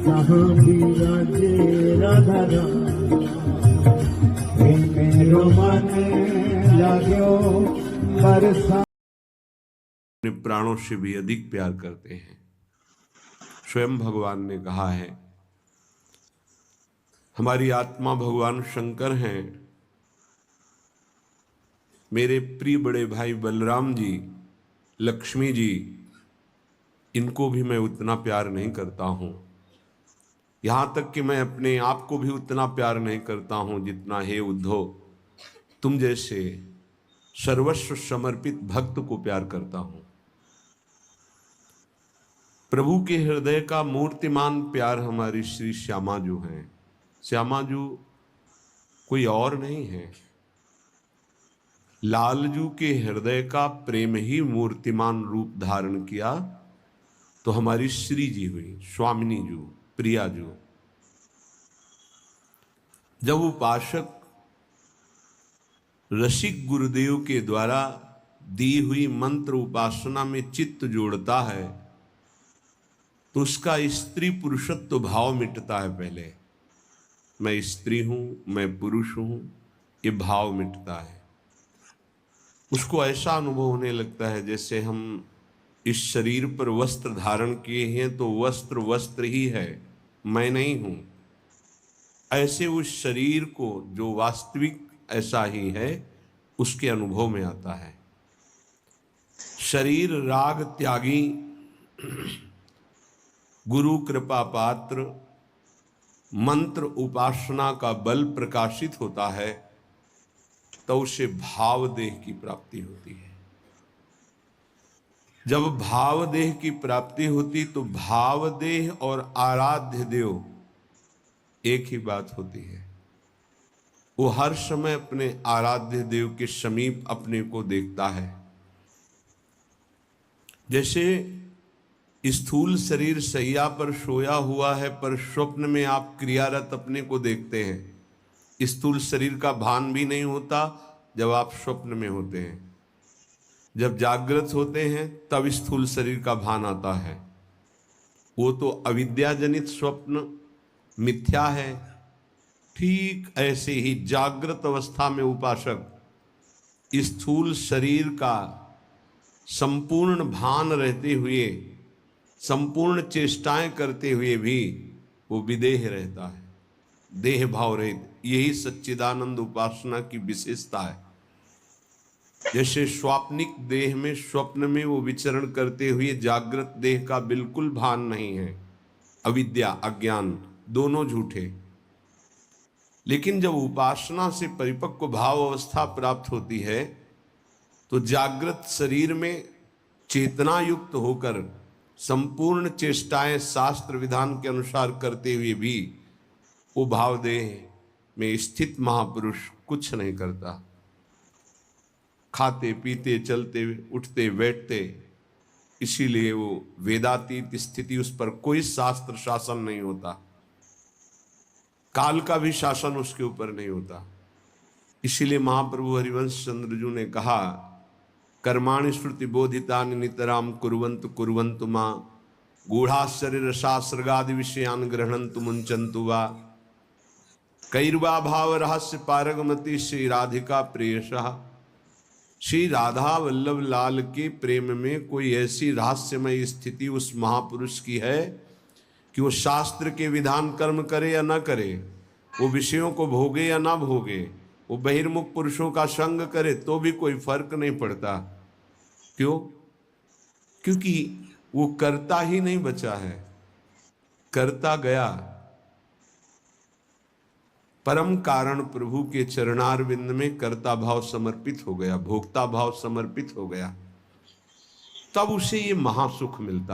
जहाँ विराजे राधा राम, मेरो मन लाग्यो बरसा। अपने प्राणों से भी अधिक प्यार करते हैं। स्वयं भगवान ने कहा है, हमारी आत्मा भगवान शंकर हैं, मेरे प्रिय बड़े भाई बलराम जी, लक्ष्मी जी, इनको भी मैं उतना प्यार नहीं करता हूं। यहां तक कि मैं अपने आप को भी उतना प्यार नहीं करता हूं जितना हे उद्धव तुम जैसे सर्वस्व समर्पित भक्त को प्यार करता हूं। प्रभु के हृदय का मूर्तिमान प्यार हमारी श्री श्यामा जू हैं। श्यामा जू कोई और नहीं है, लालजू के हृदय का प्रेम ही मूर्तिमान रूप धारण किया तो हमारी श्री जी हुई, स्वामिनी जू, प्रिया जू। जब उपासक रसिक गुरुदेव के द्वारा दी हुई मंत्र उपासना में चित्त जोड़ता है तो उसका स्त्री पुरुषत्व भाव मिटता है। पहले मैं स्त्री हूं, मैं पुरुष हूं, ये भाव मिटता है। उसको ऐसा अनुभव होने लगता है जैसे हम इस शरीर पर वस्त्र धारण किए हैं तो वस्त्र वस्त्र ही है, मैं नहीं हूं। ऐसे उस शरीर को जो वास्तविक ऐसा ही है उसके अनुभव में आता है। शरीर राग त्यागी, गुरु कृपा पात्र, मंत्र उपासना का बल प्रकाशित होता है तो उसे भाव देह की प्राप्ति होती है। जब भाव देह की प्राप्ति होती तो भाव देह और आराध्य देव एक ही बात होती है। वो हर समय अपने आराध्य देव के समीप अपने को देखता है। जैसे स्थूल शरीर शैया पर सोया हुआ है पर स्वप्न में आप क्रियारत अपने को देखते हैं। स्थूल शरीर का भान भी नहीं होता जब आप स्वप्न में होते हैं। जब जागृत होते हैं तब स्थूल शरीर का भान आता है। वो तो अविद्याजनित स्वप्न मिथ्या है। ठीक ऐसे ही जागृत अवस्था में उपासक स्थूल शरीर का संपूर्ण भान रहते हुए, संपूर्ण चेष्टाएं करते हुए भी वो विदेह रहता है, देह भाव रहित। यही सच्चिदानंद उपासना की विशेषता है। जैसे स्वाप्निक देह में, स्वप्न में वो विचरण करते हुए जागृत देह का बिल्कुल भान नहीं है, अविद्या अज्ञान दोनों झूठे। लेकिन जब उपासना से परिपक्व भाव अवस्था प्राप्त होती है तो जागृत शरीर में चेतना युक्त होकर संपूर्ण चेष्टाएं शास्त्र विधान के अनुसार करते हुए भी वो भाव देह में स्थित महापुरुष कुछ नहीं करता। खाते पीते चलते उठते बैठते, इसीलिए वो वेदातीत स्थिति, उस पर कोई शास्त्र शासन नहीं होता, काल का भी शासन उसके ऊपर नहीं होता। इसीलिए महाप्रभु हरिवंश चंद्र जी ने कहा, कर्माणि श्रुति बोधितानि नितराम कुर्वन्तु कुर्वन्तु मां गूढ़ाश्चर्य रसासृगादि विषयान् गृह्णन्तु मुञ्चन्तु वा कैर्वा भाव रहस्य पारगमति श्री राधिका प्रेयसः। श्री राधा वल्लभ लाल के प्रेम में कोई ऐसी रहस्यमय स्थिति उस महापुरुष की है कि वो शास्त्र के विधान कर्म करे या ना करे, वो विषयों को भोगे या ना भोगे, वो बहिर्मुख पुरुषों का संग करे तो भी कोई फर्क नहीं पड़ता। क्यों? क्योंकि वो करता ही नहीं बचा है, करता गया। परम कारण प्रभु के चरणारविंद में कर्ता भाव समर्पित हो गया, भोक्ता भाव समर्पित हो गया, तब उसे ये महासुख मिलता है।